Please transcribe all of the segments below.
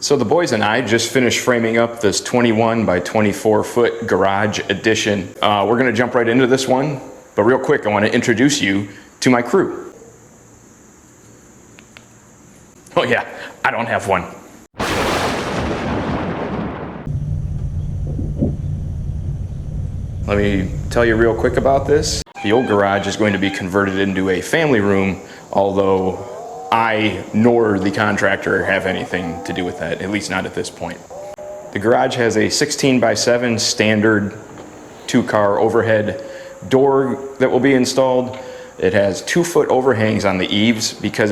So the boys and I just finished framing up this 21 by 24 foot garage addition. We're gonna jump right into this one, but real quick, I wanna introduce you to my crew. Oh yeah, I don't have one. Let me tell you real quick about this. The old garage is going to be converted into a family room, although I nor the contractor have anything to do with that, at least not at this point. The garage has a 16 by 7 standard 2-car overhead door that will be installed. It has 2-foot overhangs on the eaves because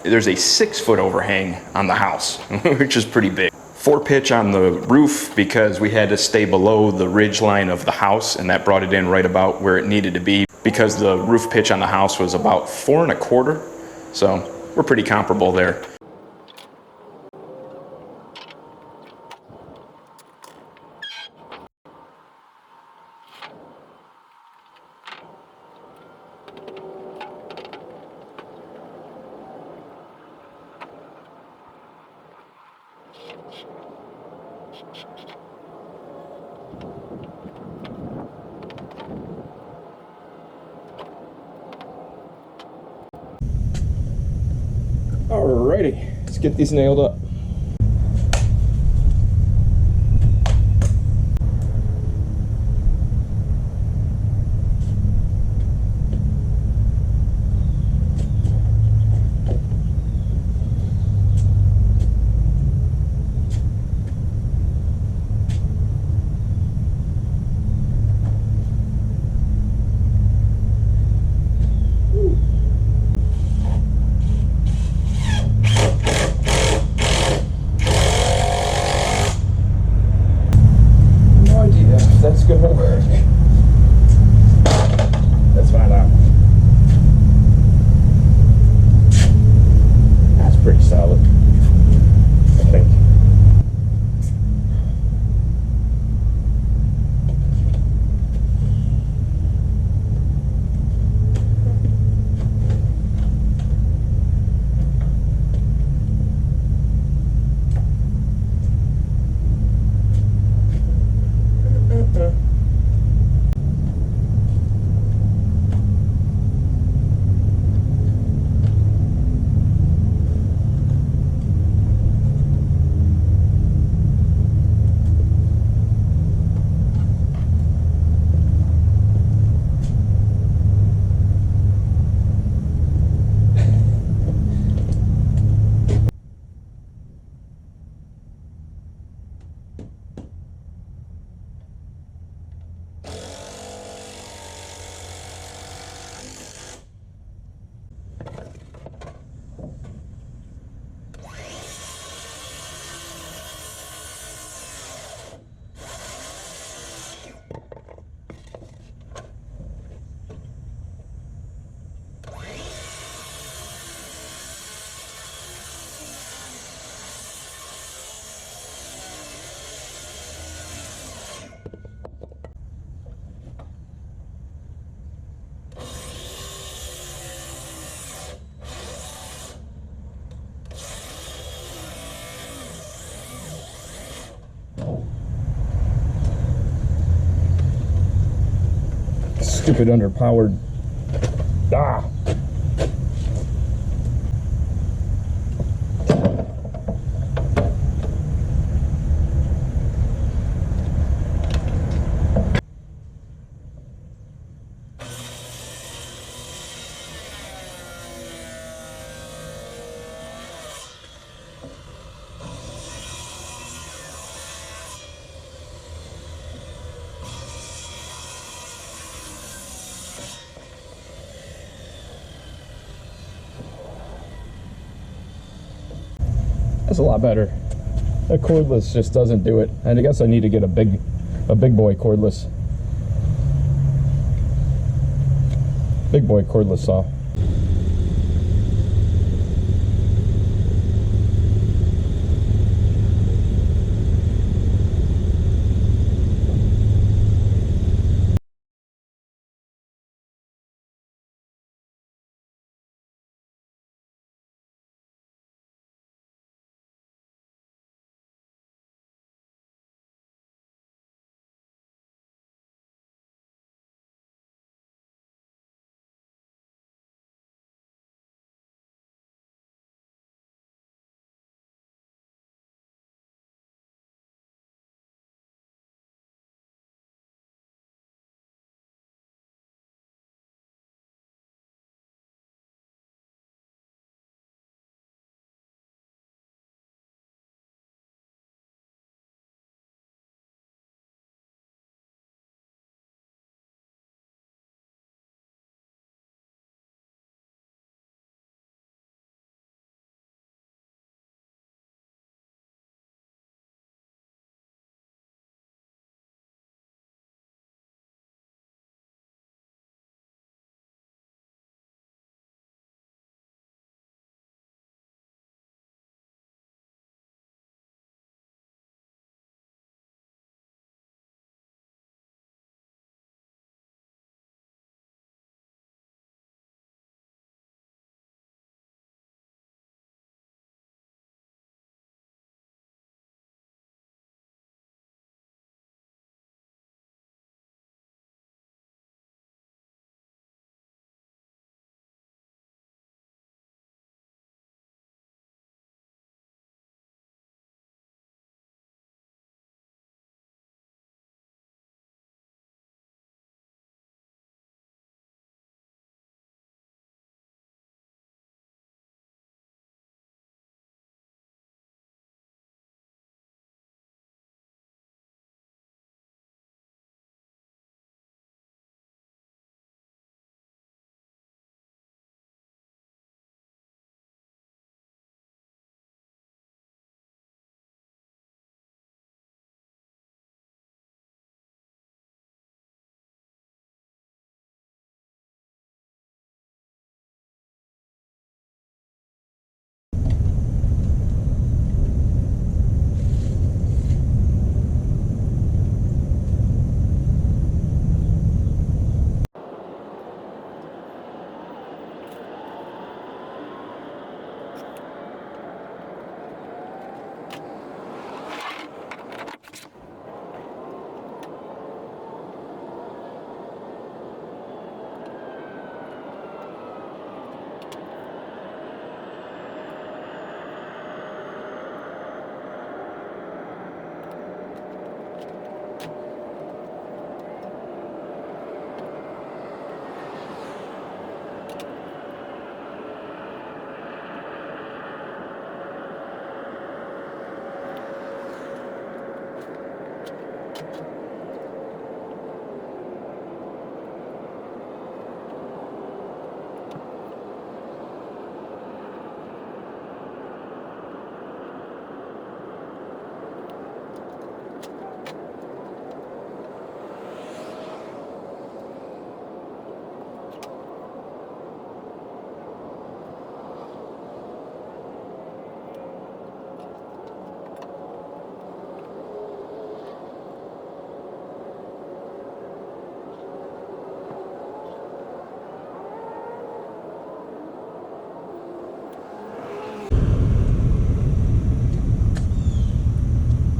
there's a 6-foot overhang on the house, which is pretty big. 4-pitch on the roof because we had to stay below the ridge line of the house, and that brought it in right about where it needed to be because the roof pitch on the house was about 4 1/4. So we're pretty comparable there. Alrighty, let's get these nailed up. That's gonna work. Let's find out. That's pretty solid, I think. Stupid underpowered. Ah! That's a lot better. That cordless just doesn't do it. And I guess I need to get a big boy cordless. Big boy cordless saw.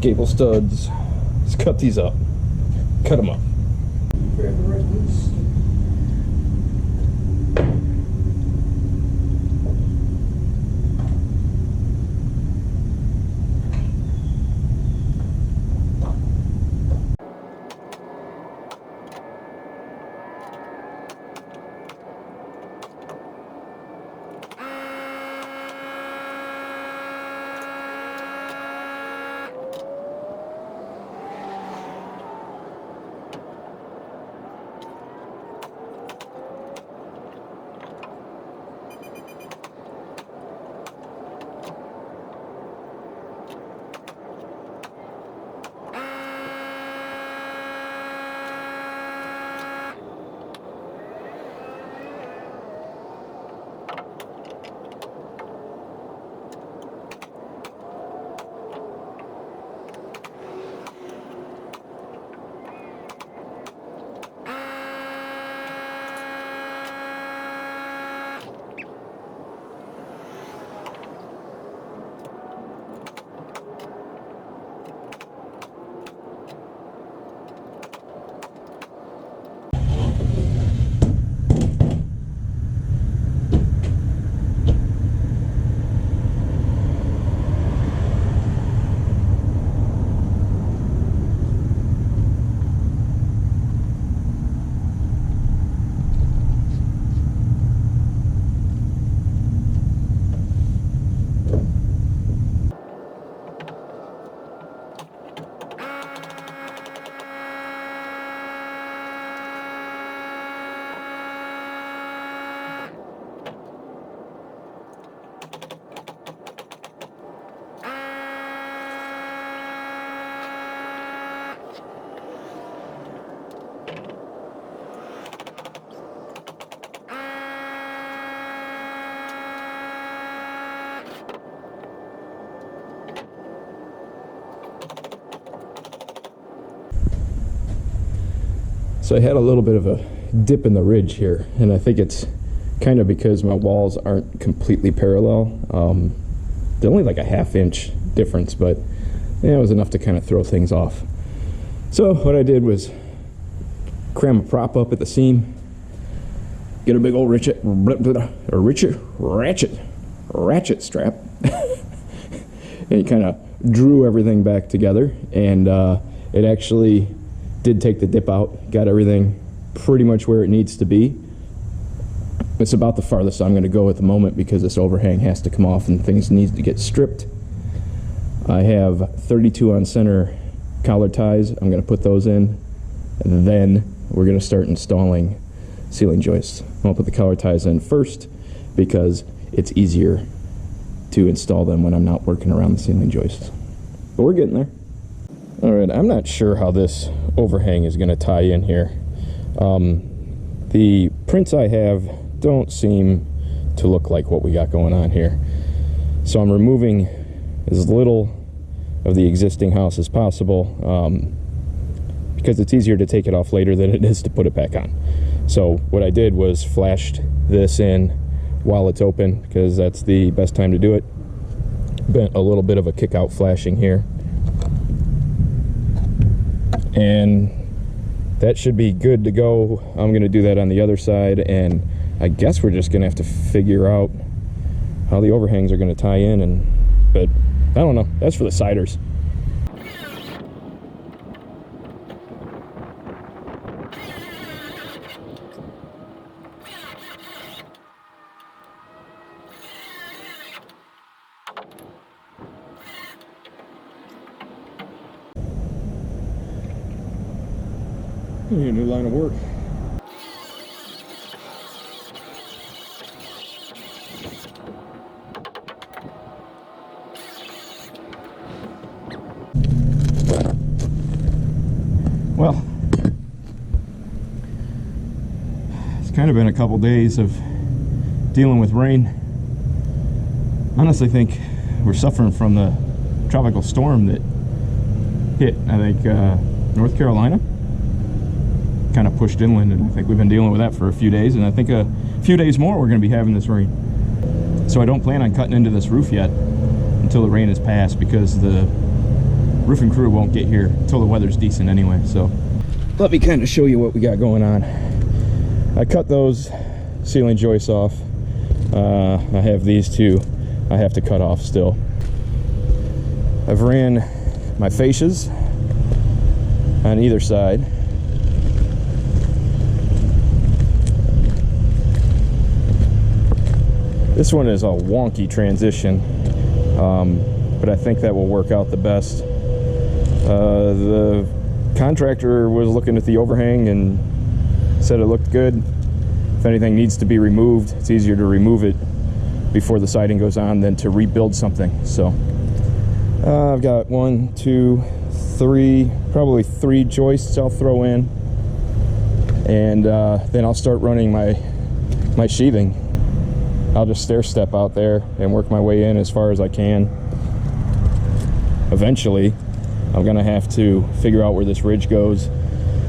Gable studs. Let's cut these up. Cut them up. Grab the right loose. So I had a little bit of a dip in the ridge here, and I think it's kind of because my walls aren't completely parallel. They're only like a ½ inch difference, but yeah, it was enough to kind of throw things off. So what I did was cram a prop up at the seam, get a big old ratchet strap, and you kind of drew everything back together, and it actually did take the dip out, got everything pretty much where it needs to be. It's about the farthest I'm going to go at the moment because this overhang has to come off and things need to get stripped. I have 32 on center collar ties. I'm going to put those in, and then we're going to start installing ceiling joists. I'll put the collar ties in first because it's easier to install them when I'm not working around the ceiling joists. But we're getting there. All right, I'm not sure how this overhang is going to tie in here. The prints I have don't seem to look like what we got going on here. So I'm removing as little of the existing house as possible because it's easier to take it off later than it is to put it back on. So what I did was flashed this in while it's open because that's the best time to do it. Bent a little bit of a kick out flashing here. And that should be good to go. I'm going to do that on the other side, and I guess we're just going to have to figure out how the overhangs are going to tie in, but I don't know. That's for the siders. A new line of work. Well, it's kind of been a couple days of dealing with rain. Honestly, think we're suffering from the tropical storm that hit, I think, North Carolina. Kind of pushed inland, and I think we've been dealing with that for a few days, and I think a few days more we're going to be having this rain. So I don't plan on cutting into this roof yet until the rain has passed, because the roofing crew won't get here until the weather's decent anyway. So let me kind of show you what we got going on. I cut those ceiling joists off. I have these two I have to cut off still. I've ran my fascias on either side. This one is a wonky transition, but I think that will work out the best. The contractor was looking at the overhang and said it looked good. If anything needs to be removed, it's easier to remove it before the siding goes on than to rebuild something. So I've got 1, 2, 3, probably 3 joists I'll throw in, and then I'll start running my sheathing. I'll just stair step out there and work my way in as far as I can. Eventually, I'm gonna have to figure out where this ridge goes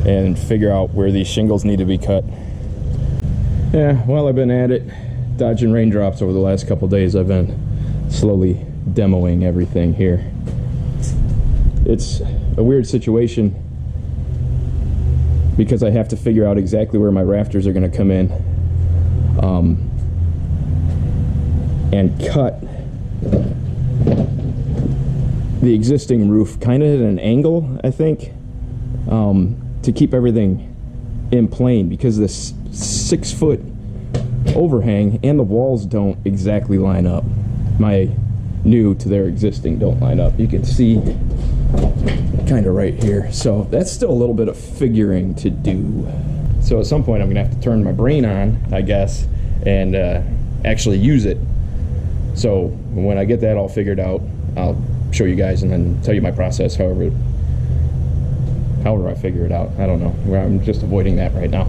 and figure out where these shingles need to be cut. Yeah, while I've been at it, dodging raindrops over the last couple days, I've been slowly demoing everything here. It's a weird situation because I have to figure out exactly where my rafters are going to come in, and cut the existing roof kind of at an angle, I think, to keep everything in plane, because this 6-foot overhang and the walls don't exactly line up. My new to their existing don't line up. You can see kind of right here. So that's still a little bit of figuring to do. So at some point I'm gonna have to turn my brain on, I guess, and actually use it. So when I get that all figured out, I'll show you guys and then tell you my process however I figure it out. I don't know. I'm just avoiding that right now.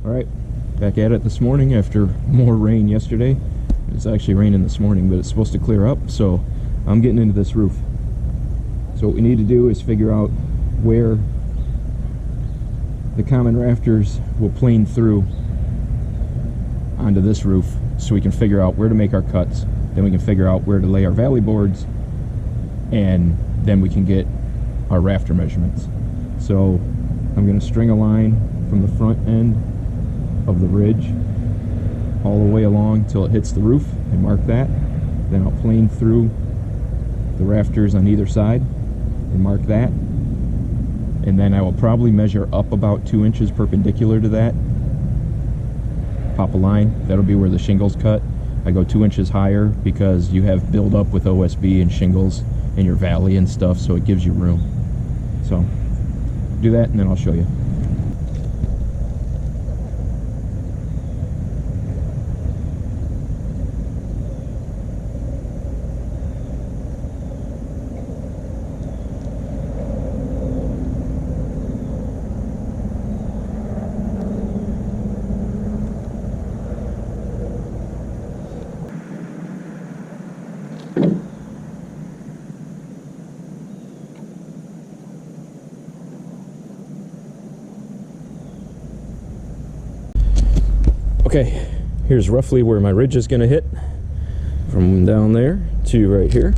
Alright, back at it this morning after more rain yesterday. It's actually raining this morning, but it's supposed to clear up, so I'm getting into this roof. So what we need to do is figure out where the common rafters will plane through onto this roof, so we can figure out where to make our cuts. Then we can figure out where to lay our valley boards, and then we can get our rafter measurements. So I'm going to string a line from the front end of the ridge all the way along till it hits the roof and mark that. Then I'll plane through the rafters on either side and mark that. And then I will probably measure up about 2 inches perpendicular to that. Pop a line. That'll be where the shingles cut. I go 2 inches higher because you have build up with OSB and shingles in your valley and stuff, so it gives you room. So do that and then I'll show you. Okay, here's roughly where my ridge is going to hit, from down there to right here.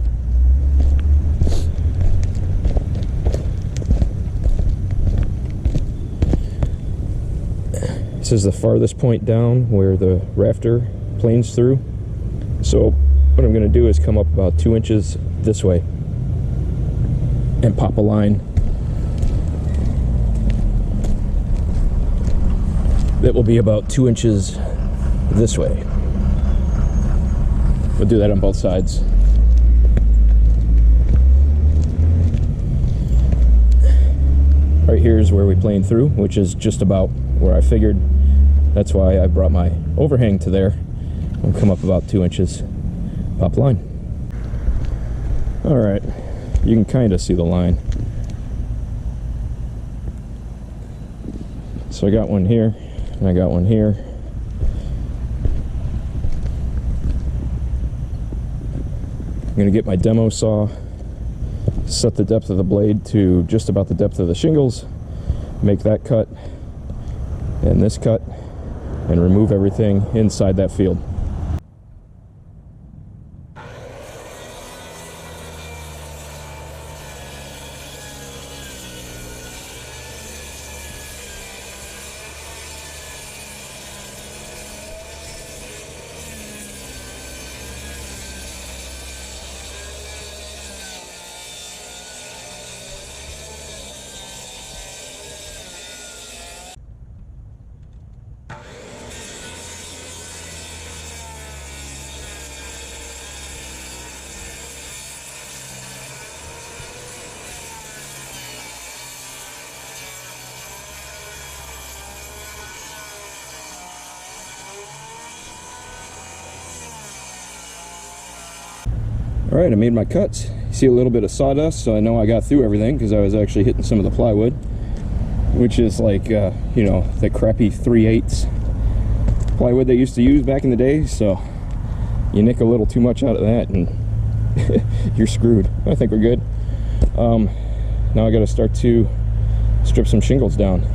This is the farthest point down where the rafter planes through. So what I'm going to do is come up about 2 inches this way and pop a line that will be about 2 inches this way. We'll do that on both sides. Right here is where we plane through, which is just about where I figured. That's why I brought my overhang to there. I'll come up about 2 inches, pop line. All right, you can kind of see the line. So I got one here, and I got one here. I'm gonna get my demo saw, set the depth of the blade to just about the depth of the shingles, make that cut, and this cut, and remove everything inside that field. Alright, I made my cuts. You see a little bit of sawdust, so I know I got through everything because I was actually hitting some of the plywood, which is like, you know, the crappy 3/8 plywood they used to use back in the day. So you nick a little too much out of that and you're screwed. I think we're good. Now I got to start to strip some shingles down.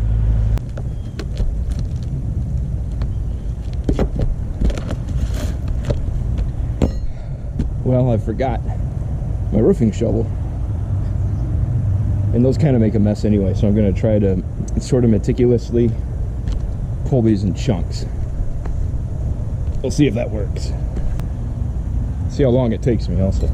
Well, I forgot my roofing shovel, and those kind of make a mess anyway, so I'm going to try to sort of meticulously pull these in chunks. We'll see if that works. See how long it takes me also.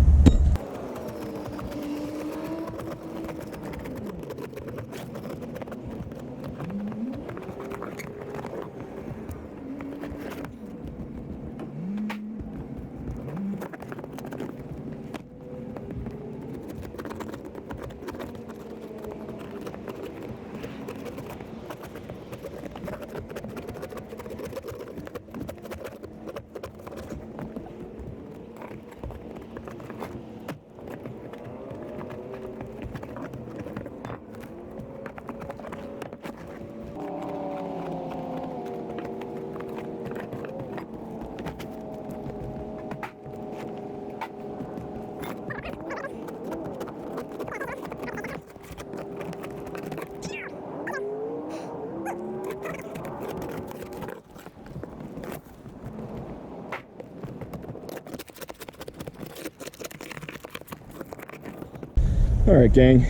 All right, gang.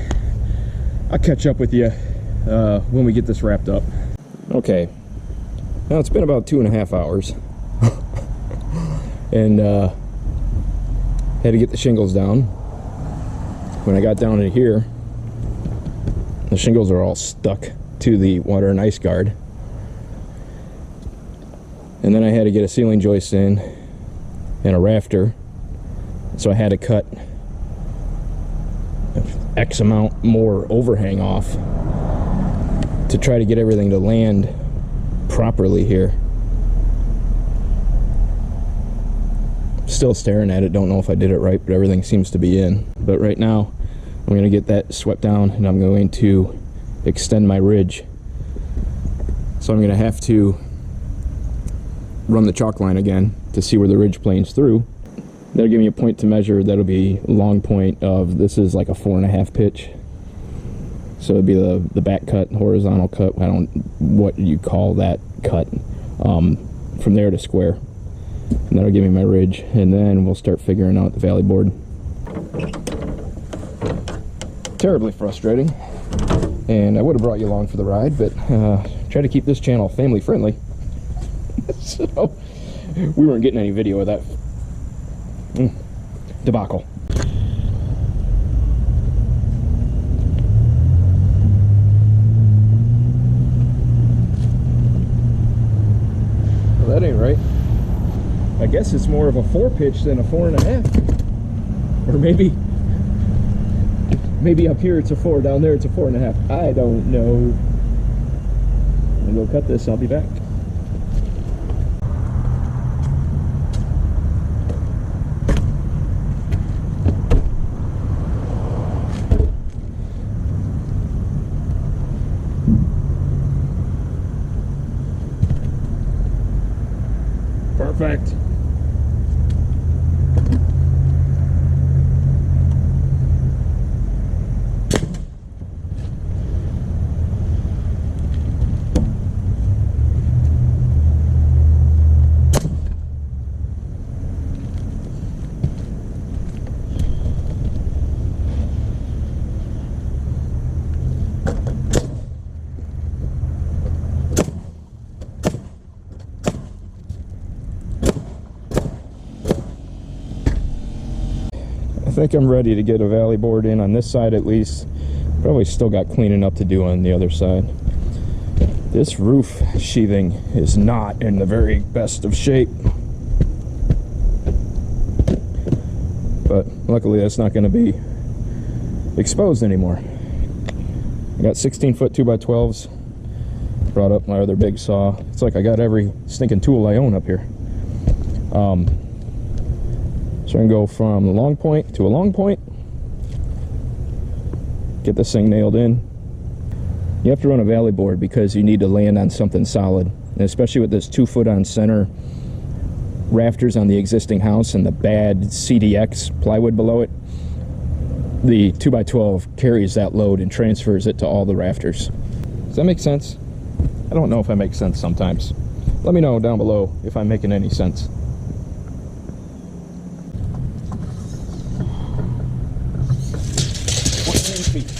I'll catch up with you when we get this wrapped up. Okay. Now it's been about 2.5 hours. And had to get the shingles down. When I got down to here, the shingles are all stuck to the water and ice guard. And then I had to get a ceiling joist in and a rafter. So I had to cut X amount more overhang off to try to get everything to land properly here. Still staring at it, don't know if I did it right, but everything seems to be in. But right now, I'm going to get that swept down and I'm going to extend my ridge. So I'm going to have to run the chalk line again to see where the ridge planes through. That'll give me a point to measure. That'll be a long point of, this is like a 4.5 pitch. So it'd be the back cut, horizontal cut, I don't, what you call that cut, from there to square. And that'll give me my ridge, and then we'll start figuring out the valley board. Terribly frustrating, and I would have brought you along for the ride, but try to keep this channel family friendly. So we weren't getting any video of that debacle. Well, that ain't right. I guess it's more of a 4 pitch than a 4.5. Or maybe up here it's a 4, down there it's a 4.5. I don't know. I'm gonna go cut this, I'll be back. Perfect. I think I'm ready to get a valley board in on this side at least. Probably still got cleaning up to do on the other side. This roof sheathing is not in the very best of shape. But luckily that's not going to be exposed anymore. I got 16-foot 2x12s. Brought up my other big saw. It's like I got every stinking tool I own up here. So I can go from a long point to a long point, get this thing nailed in. You have to run a valley board because you need to land on something solid, and especially with this 2-foot on center rafters on the existing house and the bad CDX plywood below it. The 2x12 carries that load and transfers it to all the rafters. Does that make sense? I don't know if I make sense sometimes. Let me know down below if I'm making any sense. 14 feet.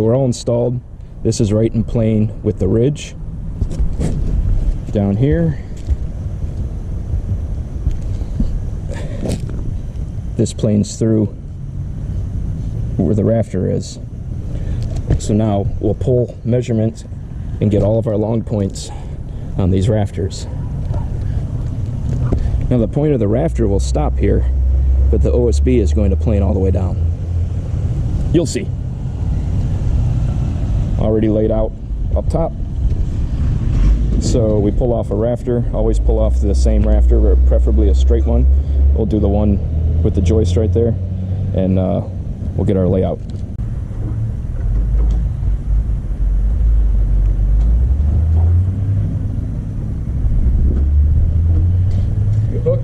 we're all installed. This is right in plane with the ridge. Down here, this planes through where the rafter is. So now we'll pull measurements and get all of our long points on these rafters. Now the point of the rafter will stop here, but the OSB is going to plane all the way down. You'll see. Already laid out up top. So we pull off a rafter, always pull off the same rafter, but preferably a straight one. We'll do the one with the joist right there, and we'll get our layout. You hook,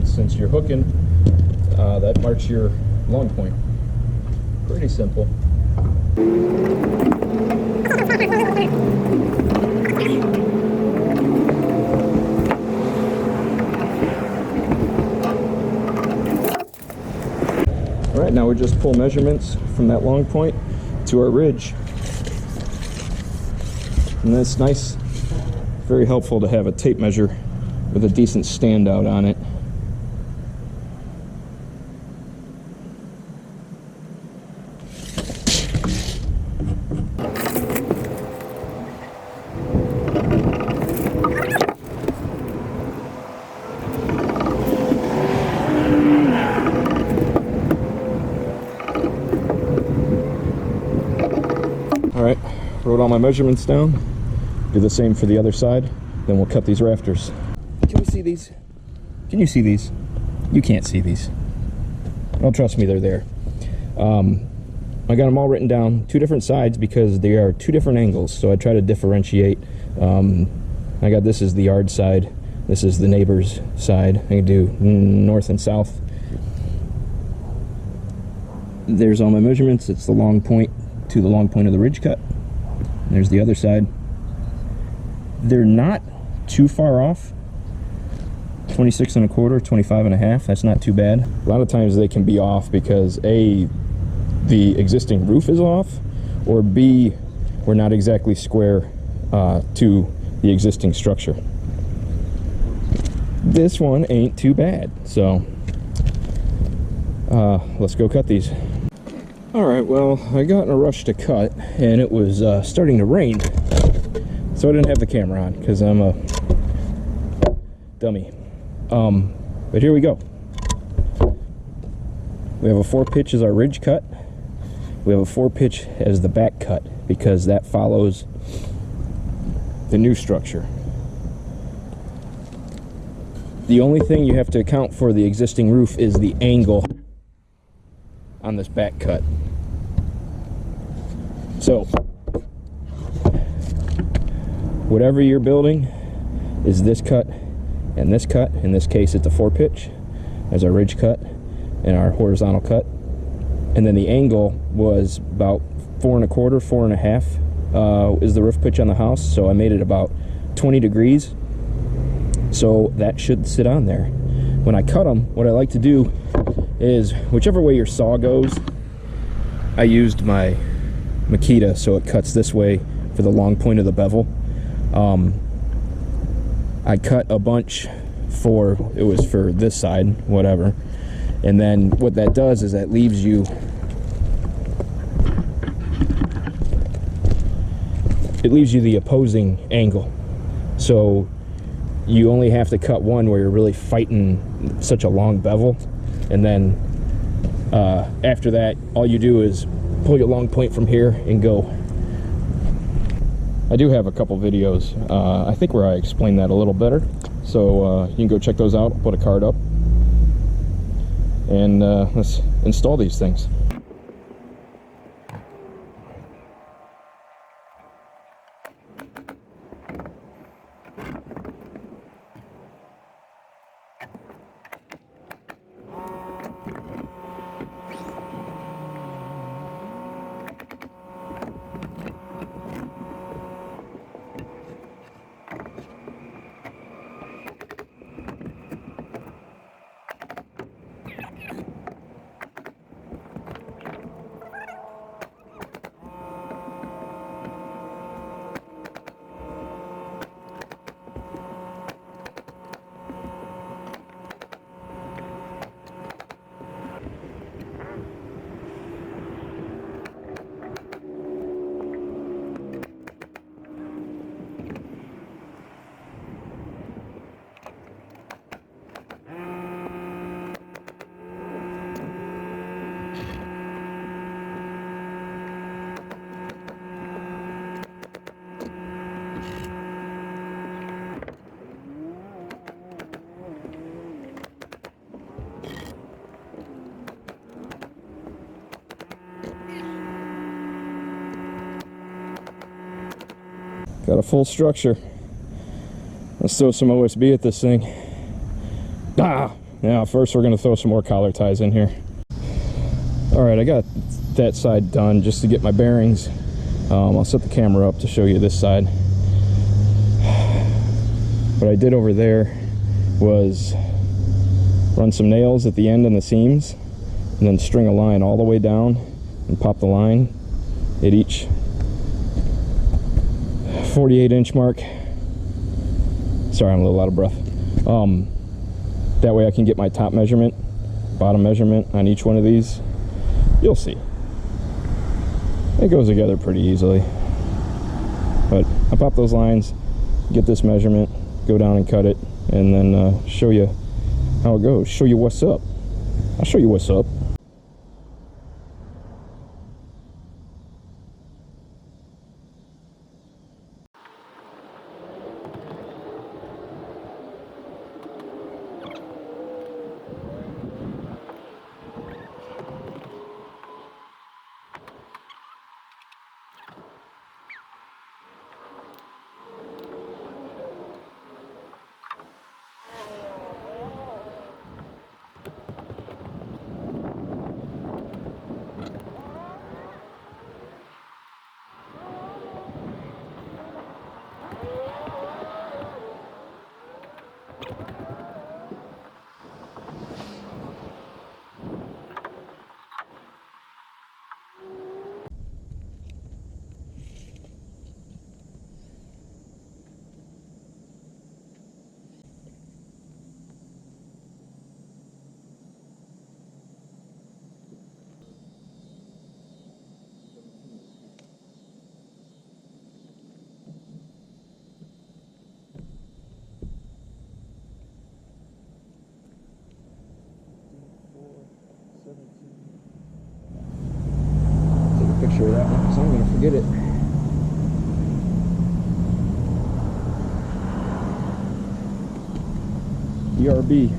since you're hooking, that marks your long point. Pretty simple. All right, now we just pull measurements from that long point to our ridge. And that's nice, very helpful to have a tape measure with a decent standout on it. Alright, wrote all my measurements down. Do the same for the other side. Then we'll cut these rafters. Can we see these? Can you see these? You can't see these. Don't trust me, they're there. I got them all written down, 2 different sides because they are 2 different angles. So I try to differentiate. I got this is the yard side. This is the neighbor's side. I can do north and south. There's all my measurements. It's the long point to the long point of the ridge cut. There's the other side. They're not too far off. 26 1/4, 25 1/2. That's not too bad. A lot of times they can be off because A, the existing roof is off, or B, we're not exactly square to the existing structure. This one ain't too bad, so let's go cut these. Alright, well, I got in a rush to cut, and it was starting to rain, so I didn't have the camera on, because I'm a dummy. But here we go. We have a 4-pitch as our ridge cut. We have a 4-pitch as the back cut, because that follows the new structure. The only thing you have to account for the existing roof is the angle on this back cut. So whatever you're building is this cut and this cut. In this case it's a 4-pitch as our ridge cut and our horizontal cut, and then the angle was about 4 1/4, 4 1/2 is the roof pitch on the house, so I made it about 20 degrees, so that should sit on there. When I cut them, what I like to do is whichever way your saw goes, I used my Makita so it cuts this way for the long point of the bevel. I cut a bunch it was for this side, whatever, and then what that does is that leaves you the opposing angle, so you only have to cut one where you're really fighting such a long bevel, and then after that all you do is pull your long point from here and go. I do have a couple videos I think where I explain that a little better, so you can go check those out. I'll put a card up, and let's install these things. Got a full structure. Let's throw some OSB at this thing. Now first we're going to throw some more collar ties in here. Alright, I got that side done just to get my bearings. I'll set the camera up to show you this side. What I did over there was run some nails at the end and the seams, and then string a line all the way down and pop the line at each 48-inch mark. Sorry, I'm a little out of breath. That way I can get my top measurement, bottom measurement on each one of these. You'll see. It goes together pretty easily. But I pop those lines, get this measurement, go down and cut it, and then show you how it goes. Show you what's up. I'll show you what's up. Picture of that one because I'm going to forget it. ERB.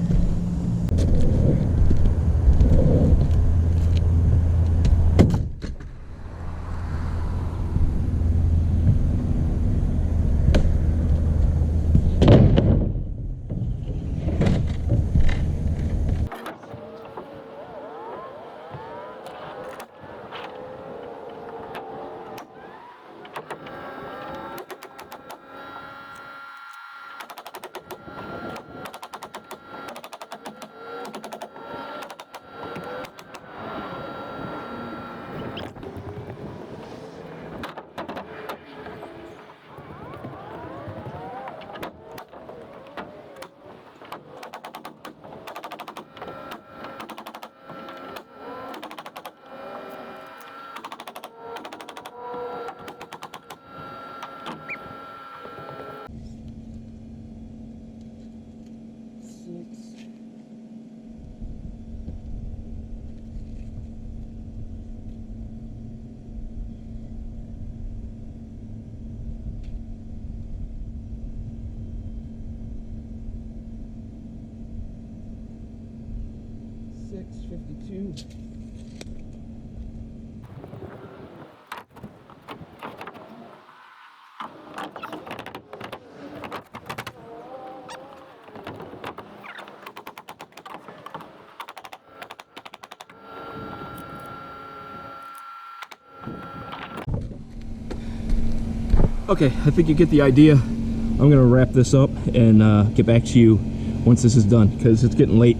Okay, I think you get the idea. I'm gonna wrap this up and get back to you once this is done because it's getting late.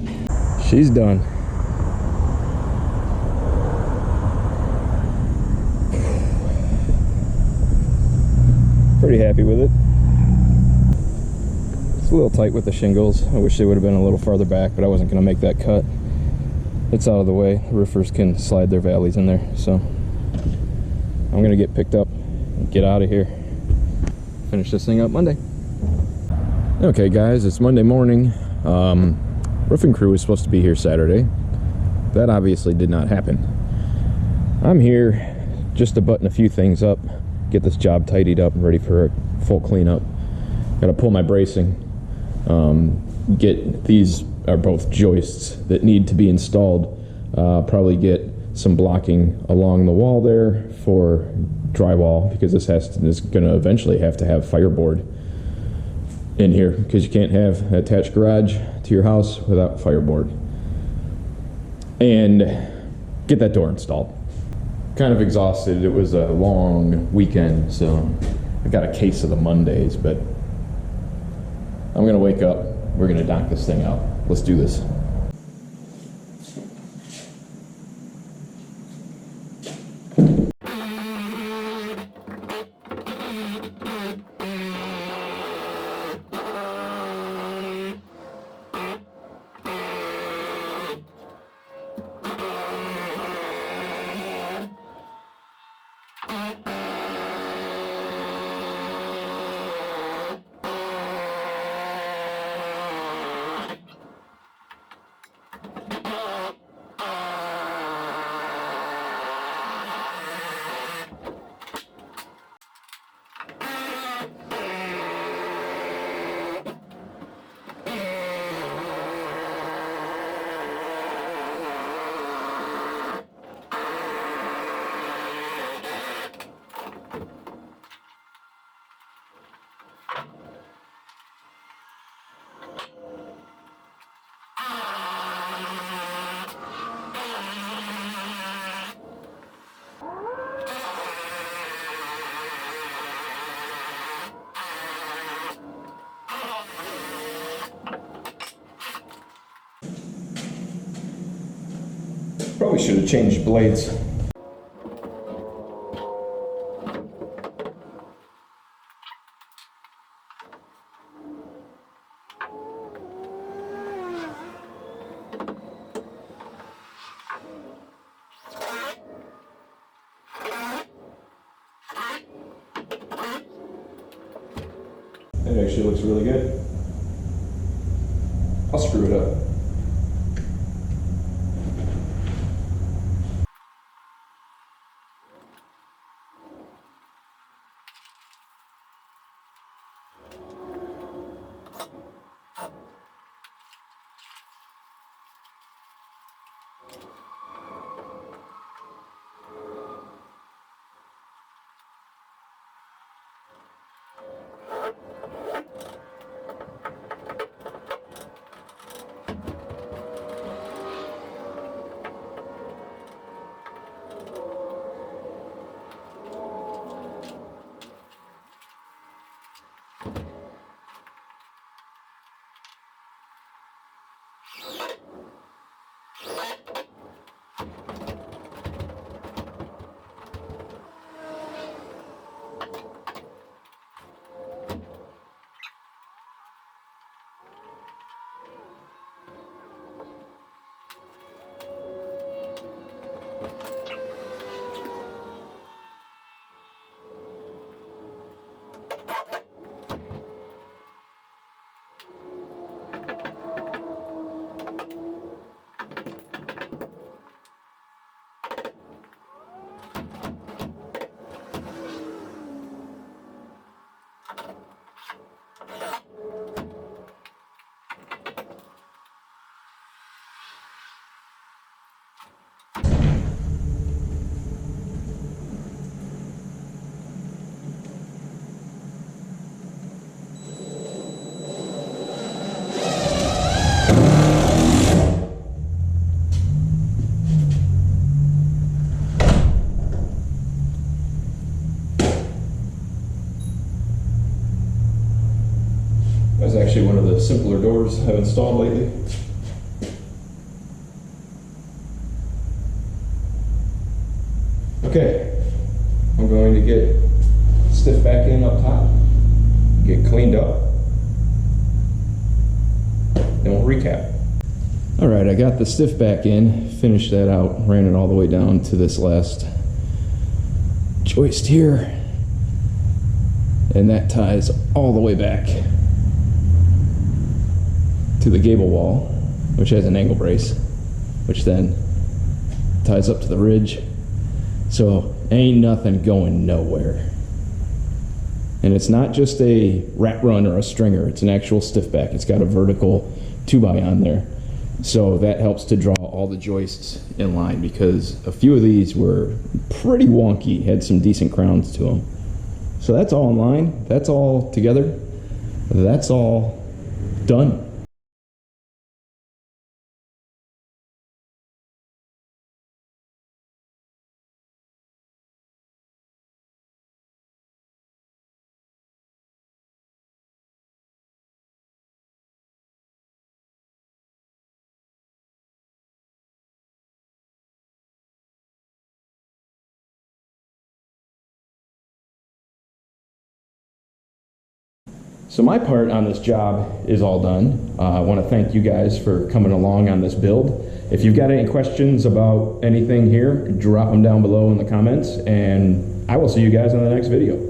She's done. Pretty happy with it. It's a little tight with the shingles. I wish they would have been a little farther back, but I wasn't gonna make that cut. It's out of the way. The roofers can slide their valleys in there, so I'm gonna get picked up and get out of here. Finish this thing up Monday. Okay guys, it's Monday morning. Roofing crew was supposed to be here Saturday. That obviously did not happen. I'm here just to button a few things up, get this job tidied up and ready for a full cleanup. Gotta pull my bracing. These are both joists that need to be installed. Probably get some blocking along the wall there for drywall, because this is going to eventually have to have fireboard in here, because you can't have an attached garage to your house without fireboard. And get that door installed. Kind of exhausted. It was a long weekend, so I got a case of the Mondays, but I'm gonna wake up. We're gonna knock this thing out. Let's do this. Probably should have changed blades. It actually looks really good. I'll screw it up. That's actually one of the simpler doors I've installed lately. Okay, I'm going to get Stiffback in up top, get cleaned up, then we'll recap. All right, I got the Stiffback in, finished that out, ran it all the way down to this last joist here, and that ties all the way back to the gable wall, which has an angle brace, which then ties up to the ridge. So ain't nothing going nowhere. And it's not just a rat run or a stringer, it's an actual Stiffback. It's got a vertical 2x on there. So that helps to draw all the joists in line, because a few of these were pretty wonky, had some decent crowns to them. So that's all in line, that's all together, that's all done. So my part on this job is all done. I want to thank you guys for coming along on this build. If you've got any questions about anything here, drop them down below in the comments, and I will see you guys in the next video.